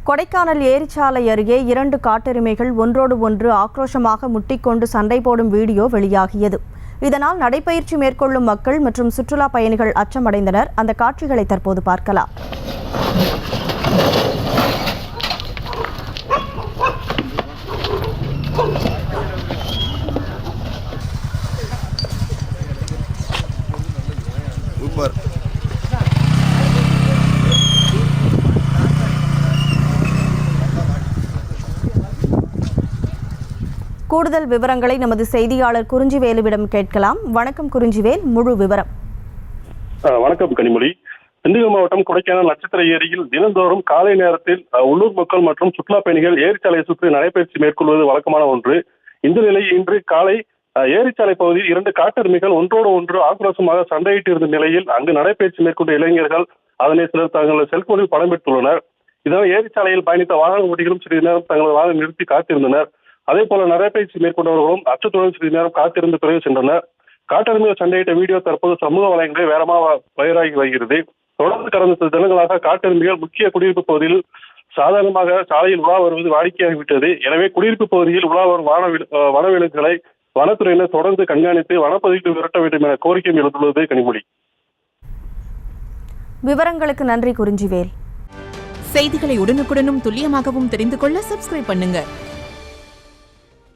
கொடைக்கானல் ஏரிச்சாலை அருகே 2 காட்டெருமைகள் ஒன்றோடு ஒன்று ஆக்ரோஷமாக முட்டிக்கொண்டு சண்டை போடும் வீடியோ வெளியாகியது. இதனால் நடைபயிற்சி மேற்கொள்ளும் மக்கள் மற்றும் சுற்றுலா பயணிகள் அச்சமடைந்தனர். அந்த காட்சிகளை தற்போது பார்க்கலாம். கூடுதல் விவரங்களை நமது செய்தியாளர் குறிஞ்சிவேலுவிடம் கேட்கலாம். வணக்கம் குறிஞ்சிவேல், முழு விவரம். வணக்கம் கனிமொழி. திண்டுக்கல் மாவட்டம் கொடைக்கானல் நட்சத்திர ஏரியில் தினந்தோறும் காலை நேரத்தில் உள்ளூர் மக்கள் மற்றும் சுற்றுலா பயணிகள் ஏரிச்சாலையை சுற்றி நடைபயிற்சி மேற்கொள்வது வழக்கமான ஒன்று. இந்த நிலையில் இன்று காலை ஏரிச்சாலை பகுதியில் 2 காட்டெருமைகள் ஒன்றோடு ஒன்று ஆக்ரோஷமாக சண்டையிட்டு இருந்த நிலையில் அங்கு நடைபயிற்சி மேற்கொண்ட இளைஞர்கள் அதனை சிலர் தங்கள் செல்போனில் படம் எடுத்துள்ளனர். இதனால் ஏரிச்சாலையில் பயணித்த வாகன ஓட்டிகளும் சிறிது நேரம் தங்கள் வாகனம் நிறுத்தி காத்திருந்தனர். அதே போல நடைபயிற்சி மேற்கொண்டவர்களும் அச்சத்துடன் சிறிது நேரம் காத்திருந்து பிறகு சென்றனர். காட்டெருமைகள் சண்டையிட்ட வீடியோ தற்போது சமூக வலைகளில் வேகமாக வைரலாகி வருகிறது. தொடர்ந்து கடந்த சில தினங்களாக காட்டெருமைகள் முக்கிய குடியிருப்பு பகுதியில் சாதாரணமாக சாலையில் உலா வருவது வாடிக்கையாகிவிட்டது. எனவே குடியிருப்பு பகுதியில் உலா வரும் வனவிலங்குகளை வனத்துறையினர் தொடர்ந்து கண்காணித்து வனப்பகுதிக்கு விரட்ட வேண்டும் என கோரிக்கை எழுந்துள்ளது. கனிமொழி, விவரங்களுக்கு நன்றி குறிஞ்சிவேல். செய்திகளை உடனுக்குடனும் துல்லியமாகவும் தெரிந்து கொள்ள சப்ஸ்கிரைப் பண்ணுங்க.